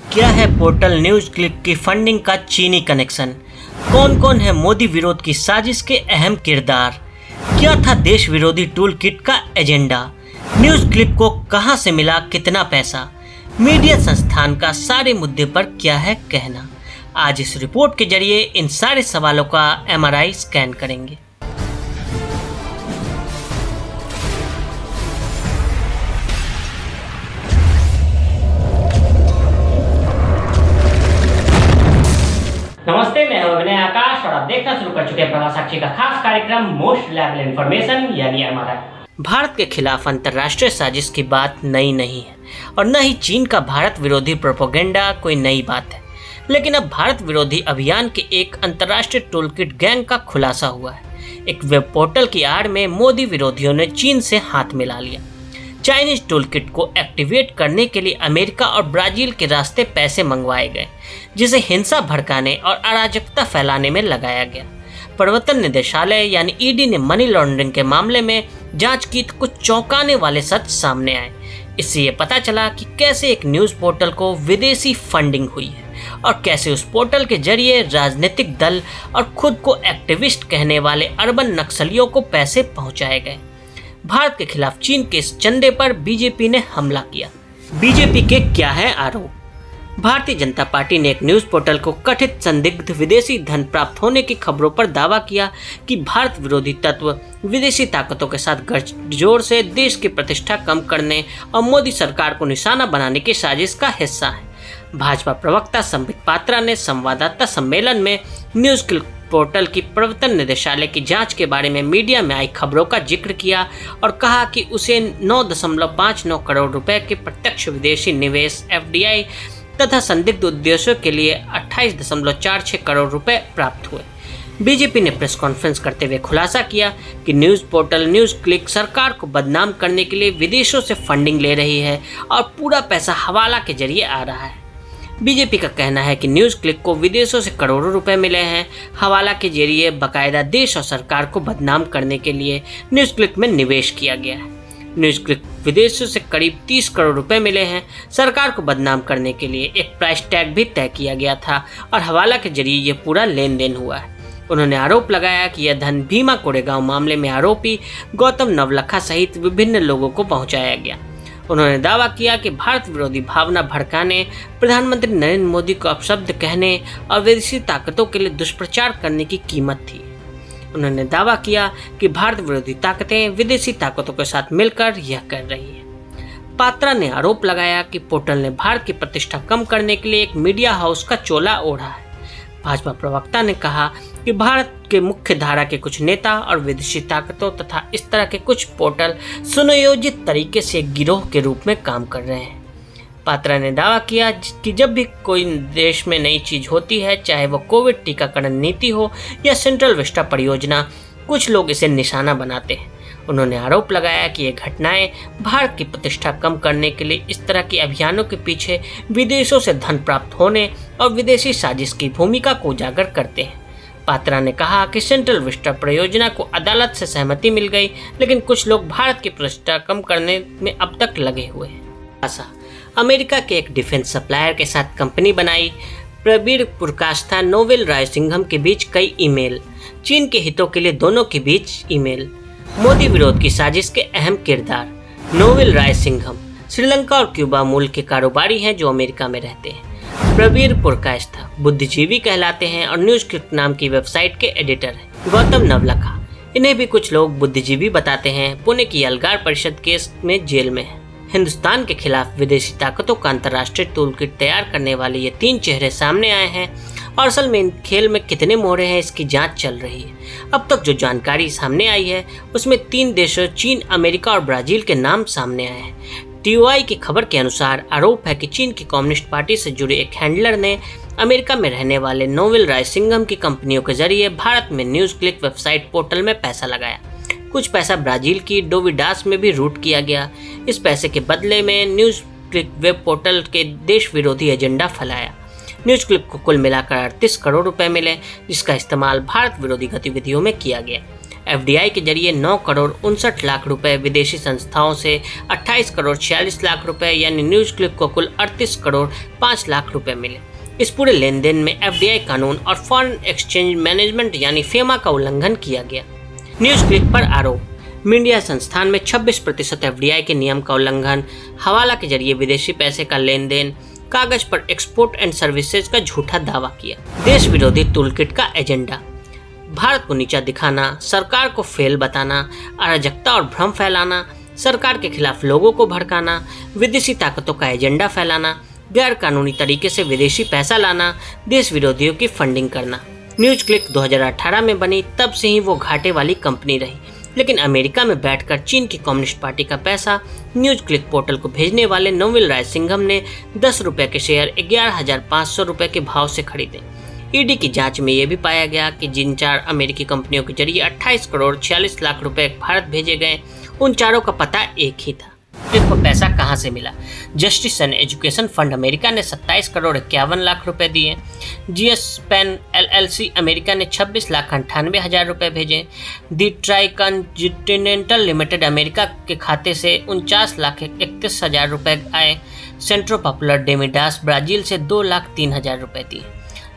क्या है portal news click की फंडिंग का चीनी कनेक्शन? कौन कौन है मोदी विरोध की साजिश के अहम किरदार? क्या था देश विरोधी टूल किट का एजेंडा? न्यूज क्लिक को कहां से मिला कितना पैसा? मीडिया संस्थान का सारे मुद्दे पर क्या है कहना? आज इस रिपोर्ट के जरिए इन सारे सवालों का MRI स्कैन करेंगे। नमस्ते, मैं हूं अभिनय आकाश और आप देखना शुरू कर चुके हैं प्रवास साक्षी का खास कार्यक्रम मोस्ट रिलायबल इंफॉर्मेशन यानी MRI। भारत के खिलाफ अंतर्राष्ट्रीय साजिश की बात नई नहीं है और न ही चीन का भारत विरोधी प्रोपेगेंडा कोई नई बात है, लेकिन अब भारत विरोधी अभियान के एक अंतर्राष्ट्रीय टूलकिट गैंग का खुलासा हुआ है। एक वेब पोर्टल की आड़ में मोदी विरोधियों ने चीन से हाथ मिला लिया। चाइनीज टूलकिट को एक्टिवेट करने के लिए अमेरिका और ब्राजील के रास्ते पैसे मंगवाए गए, जिसे हिंसा भड़काने और अराजकता फैलाने में लगाया गया। प्रवर्तन निदेशालय यानी ED ने मनी लॉन्ड्रिंग के मामले में जांच की तो कुछ चौंकाने वाले सच सामने आए। इससे ये पता चला कि कैसे एक न्यूज़ पोर्टल को विदेशी फंडिंग हुई है और कैसे उस पोर्टल के जरिए राजनीतिक दल और खुद को एक्टिविस्ट कहने वाले अर्बन नक्सलियों को पैसे पहुंचाए गए। भारत के खिलाफ चीन के इस चंदे पर बीजेपी ने हमला किया। बीजेपी के क्या है आरोप? भारतीय जनता पार्टी ने एक न्यूज़ पोर्टल को कथित संदिग्ध विदेशी धन प्राप्त होने की खबरों पर दावा किया कि भारत विरोधी तत्व विदेशी ताकतों के साथ गठजोड़ से देश की प्रतिष्ठा कम करने और मोदी सरकार को निशाना बनाने की साजिश का हिस्सा है। भाजपा प्रवक्ता संबित पात्रा ने संवाददाता सम्मेलन में न्यूज़ क्लिक पोर्टल की प्रवर्तन निदेशालय की जांच के बारे में मीडिया में आई खबरों का जिक्र किया और कहा कि उसे 9.59 करोड़ रुपए के प्रत्यक्ष विदेशी निवेश FDI तथा संदिग्ध उद्देश्यों के लिए 28.46 करोड़ रुपए प्राप्त हुए। बीजेपी ने प्रेस कॉन्फ्रेंस करते हुए खुलासा किया कि न्यूज़ पोर्टल न्यूज़ क्लिक सरकार को बदनाम करने के लिए विदेशों से फंडिंग ले रही है और पूरा पैसा हवाला के जरिए आ रहा है। बीजेपी का कहना है कि न्यूज़ क्लिक को विदेशों से करोड़ों रुपए मिले हैं। हवाला के जरिए बाकायदा देश और सरकार को बदनाम करने के लिए न्यूज़ क्लिक में निवेश किया गया है। न्यूज़ क्लिक विदेशों से करीब 30 करोड़ रुपए मिले हैं। सरकार को बदनाम करने के लिए एक प्राइस टैग भी तय किया गया था और हवाला के जरिए ये पूरा लेन देन हुआ है। उन्होंने आरोप लगाया कि यह धन भीमा कोरेगांव मामले में आरोपी गौतम नवलखा सहित विभिन्न लोगों को पहुंचाया गया। उन्होंने दावा किया कि भारत विरोधी भावना भड़काने, प्रधानमंत्री नरेंद्र मोदी को अपशब्द कहने और विदेशी ताकतों के लिए दुष्प्रचार करने की कीमत थी। उन्होंने दावा किया कि भारत विरोधी ताकतें विदेशी ताकतों के साथ मिलकर यह कर रही है। पात्रा ने आरोप लगाया कि पोर्टल ने भारत की प्रतिष्ठा कम करने के लिए एक मीडिया हाउस का चोला ओढ़ा है। भाजपा प्रवक्ता ने कहा कि भारत के मुख्य धारा के कुछ नेता और विदेशी ताकतों तथा इस तरह के कुछ पोर्टल सुनियोजित तरीके से एक गिरोह के रूप में काम कर रहे हैं। पात्रा ने दावा किया कि जब भी कोई देश में नई चीज होती है, चाहे वो कोविड टीकाकरण नीति हो या सेंट्रल विस्टा परियोजना, कुछ लोग इसे निशाना बनाते हैं। उन्होंने आरोप लगाया कि ये घटनाएं भारत की प्रतिष्ठा कम करने के लिए इस तरह के अभियानों के पीछे विदेशों से धन प्राप्त होने और विदेशी साजिश की भूमिका को उजागर करते हैं। पात्रा ने कहा कि सेंट्रल विस्टा परियोजना को अदालत से सहमति मिल गई, लेकिन कुछ लोग भारत की प्रतिष्ठा कम करने में अब तक लगे हुए हैं। अमेरिका के एक डिफेंस सप्लायर के साथ कंपनी बनाई। प्रवीर पुरकाष्ठा, नोवेल रायसिंघम के बीच कई ईमेल। चीन के हितों के लिए दोनों के बीच ईमेल। मोदी विरोध की साजिश के अहम किरदार। नोवेल रायसिंघम श्रीलंका और क्यूबा मूल के कारोबारी हैं जो अमेरिका में रहते हैं। प्रवीर पुरकाष्ठा बुद्धिजीवी कहलाते हैं और न्यूज़ क्लिक नाम की वेबसाइट के एडिटर हैं। गौतम नवलखा, इन्हें भी कुछ लोग बुद्धिजीवी बताते हैं, पुणे की अलगार परिषद केस में जेल में है। हिंदुस्तान के खिलाफ विदेशी ताकतों का अंतर्राष्ट्रीय टूलकिट तैयार करने वाले ये 3 चेहरे सामने आए हैं और असल में इन खेल में कितने मोहरे हैं इसकी जांच चल रही है। अब तक जो जानकारी सामने आई है उसमें 3 देशों चीन, अमेरिका और ब्राजील के नाम सामने आए हैं। TOI की खबर के अनुसार आरोप है कि चीन की कम्युनिस्ट पार्टी से जुड़े एक हैंडलर ने अमेरिका में रहने वाले नोवेल रायसिंघम की कंपनियों के जरिए भारत में न्यूज़ क्लिक वेबसाइट पोर्टल में पैसा लगाया। कुछ पैसा ब्राजील की डोविडास में भी रूट किया गया। इस पैसे के बदले में न्यूज़ क्लिक वेब पोर्टल के देश विरोधी एजेंडा फैलाया। न्यूज़ क्लिक को कुल मिलाकर 38 करोड़ रुपए मिले, जिसका इस्तेमाल भारत विरोधी गतिविधियों में किया गया। एफडीआई के जरिए 9 करोड़ 59 लाख रुपए, विदेशी संस्थाओं से 28 करोड़ 46 लाख रुपए यानी न्यूज क्लिक को कुल 38 करोड़ 5 लाख रुपए मिले। इस पूरे लेन देन में एफडीआई कानून और फॉरेन एक्सचेंज मैनेजमेंट यानी फेमा का उल्लंघन किया गया। न्यूज क्लिक पर आरोप, मीडिया संस्थान में 26% एफडीआई के नियम का उल्लंघन, हवाला के जरिए विदेशी पैसे का लेन देन, कागज पर एक्सपोर्ट एंड सर्विसेज का झूठा दावा किया। देश विरोधी टूलकिट का एजेंडा, भारत को नीचा दिखाना, सरकार को फेल बताना, अराजकता और भ्रम फैलाना, सरकार के खिलाफ लोगों को भड़काना, विदेशी ताकतों का एजेंडा फैलाना, गैर कानूनी तरीके से विदेशी पैसा लाना, देश विरोधियों की फंडिंग करना। न्यूज क्लिक 2018 में बनी, तब से ही वो घाटे वाली कंपनी रही, लेकिन अमेरिका में बैठकर चीन की कम्युनिस्ट पार्टी का पैसा न्यूज क्लिक पोर्टल को भेजने वाले नोवेल राय सिंघम ने 10 रुपये के शेयर 11,500 रुपये के भाव से खरीदे। ईडी की जांच में यह भी पाया गया कि जिन 4 अमेरिकी कंपनियों के जरिए 28 करोड़ 46 लाख रुपए भारत भेजे गए, उन चारों का पता एक ही था। को पैसा कहां से मिला? Justice and education fund America ने 27 करोड़ 51 लाख रुपए दिए। जीएस पेन एलएलसी अमेरिका ने 26 लाख 98 हजार रुपए भेजे। दी ट्राइकॉन्टिनेंटल लिमिटेड अमेरिका के खाते से 49 लाख 31 हजार रुपए आए। सेंट्रो पॉपुलर डेमिडास ब्राजील से 2 लाख 3 हजार रुपए दिए।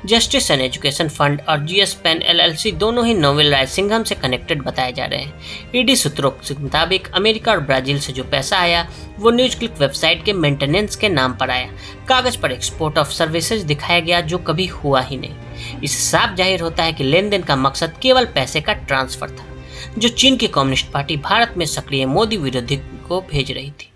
जस्टिस एंड एजुकेशन फंड और जीएस पेन एलएलसी दोनों ही नोवेल राय सिंघम से कनेक्टेड बताए जा रहे हैं। ईडी सूत्रों के मुताबिक अमेरिका और ब्राजील से जो पैसा आया वो न्यूज क्लिक वेबसाइट के मेंटेनेंस के नाम पर आया। कागज पर एक्सपोर्ट ऑफ सर्विसेज दिखाया गया जो कभी हुआ ही नहीं। इससे साफ जाहिर होता है कि लेन देन का मकसद केवल पैसे का ट्रांसफर था, जो चीन की कम्युनिस्ट पार्टी भारत में सक्रिय मोदी विरोधी को भेज रही थी,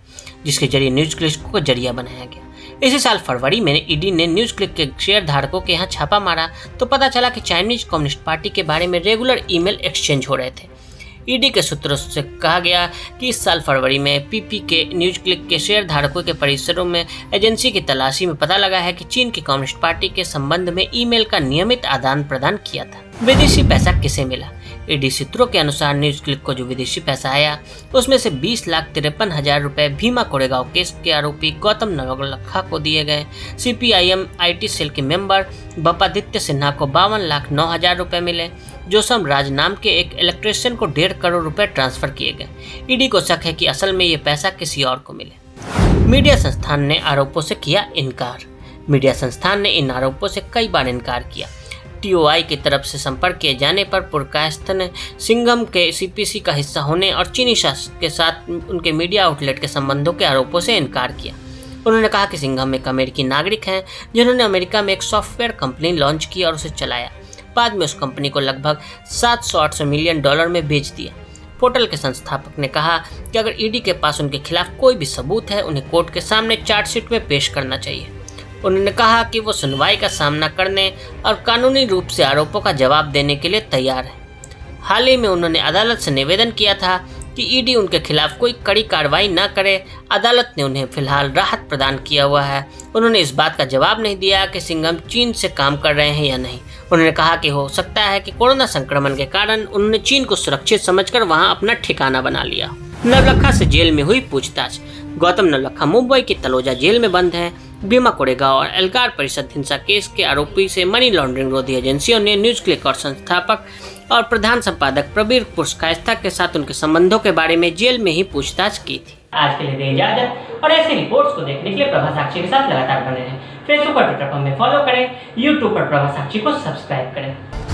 जिसके जरिए न्यूज क्लिक को जरिया बनाया गया। इसी साल फरवरी में ईडी ने न्यूज क्लिक के शेयर धारकों के यहाँ छापा मारा तो पता चला कि चाइनीज कम्युनिस्ट पार्टी के बारे में रेगुलर ईमेल एक्सचेंज हो रहे थे। ईडी के सूत्रों से कहा गया कि इस साल फरवरी में पीपी के न्यूज क्लिक के शेयर धारकों के परिसरों में एजेंसी की तलाशी में पता लगा है कि चीन की कम्युनिस्ट पार्टी के संबंध में ईमेल का नियमित आदान प्रदान किया था। विदेशी पैसा किसे मिला? ईडी सूत्रों के अनुसार न्यूज क्लिक को जो विदेशी पैसा आया उसमें से 20,53,000 रुपए भीमा कोरेगांव केस के आरोपी गौतम नवलखा को दिए गए। सीपीआईएम आईटी सेल के मेंबर बपादित्य सिन्हा को 52,09,000 रुपए मिले। जोसम राज नाम के एक इलेक्ट्रिशियन को 1.5 करोड़ रुपए ट्रांसफर किए गए। ईडी को शक है कि असल में ये पैसा किसी और को मिले। मीडिया संस्थान ने आरोपों से किया इनकार। मीडिया संस्थान ने इन आरोपों से कई बार इनकार किया। टीओआई की तरफ से संपर्क किए जाने पर पुरकायस्थ ने सिंघम के सीपीसी का हिस्सा होने और चीनी शासक के साथ उनके मीडिया आउटलेट के संबंधों के आरोपों से इनकार किया। उन्होंने कहा कि सिंघम एक अमेरिकी नागरिक हैं जिन्होंने अमेरिका में एक सॉफ्टवेयर कंपनी लॉन्च की और उसे चलाया। बाद में उस कंपनी को लगभग 700-800 मिलियन डॉलर में बेच दिया। पोर्टल के संस्थापक ने कहा कि अगर ईडी के पास उनके खिलाफ कोई भी सबूत है उन्हें कोर्ट के सामने चार्जशीट में पेश करना चाहिए। उन्होंने कहा कि वो सुनवाई का सामना करने और कानूनी रूप से आरोपों का जवाब देने के लिए तैयार है। हाल ही में उन्होंने अदालत से निवेदन किया था कि ईडी उनके खिलाफ कोई कड़ी कार्रवाई न करे। अदालत ने उन्हें फिलहाल राहत प्रदान किया हुआ है। उन्होंने इस बात का जवाब नहीं दिया कि सिंघम चीन से काम कर रहे हैं या नहीं। उन्होंने कहा कि हो सकता है कि कोरोना संक्रमण के कारण उन्होंने चीन को सुरक्षित समझकर वहां अपना ठिकाना बना लिया। नवलखा से जेल में हुई पूछताछ। गौतम नवलखा मुंबई की तलोजा जेल में बंद है। भीमा कोरेगांव और एल्गार परिषद हिंसा केस के आरोपी से मनी लॉन्ड्रिंग विरोधी एजेंसियों ने न्यूज क्लिक और संस्थापक और प्रधान संपादक प्रबीर पुरकायस्थ के साथ उनके संबंधों के बारे में जेल में ही पूछताछ की थी। आज के लिए दें इजाजत और ऐसी रिपोर्ट्स को देखने के लिए प्रभा साक्षी के साथ लगातार बने रहें। फेसबुक और ट्विटर पर हमें फॉलो करें, यूट्यूब पर प्रभा साक्षी को सब्सक्राइब करें।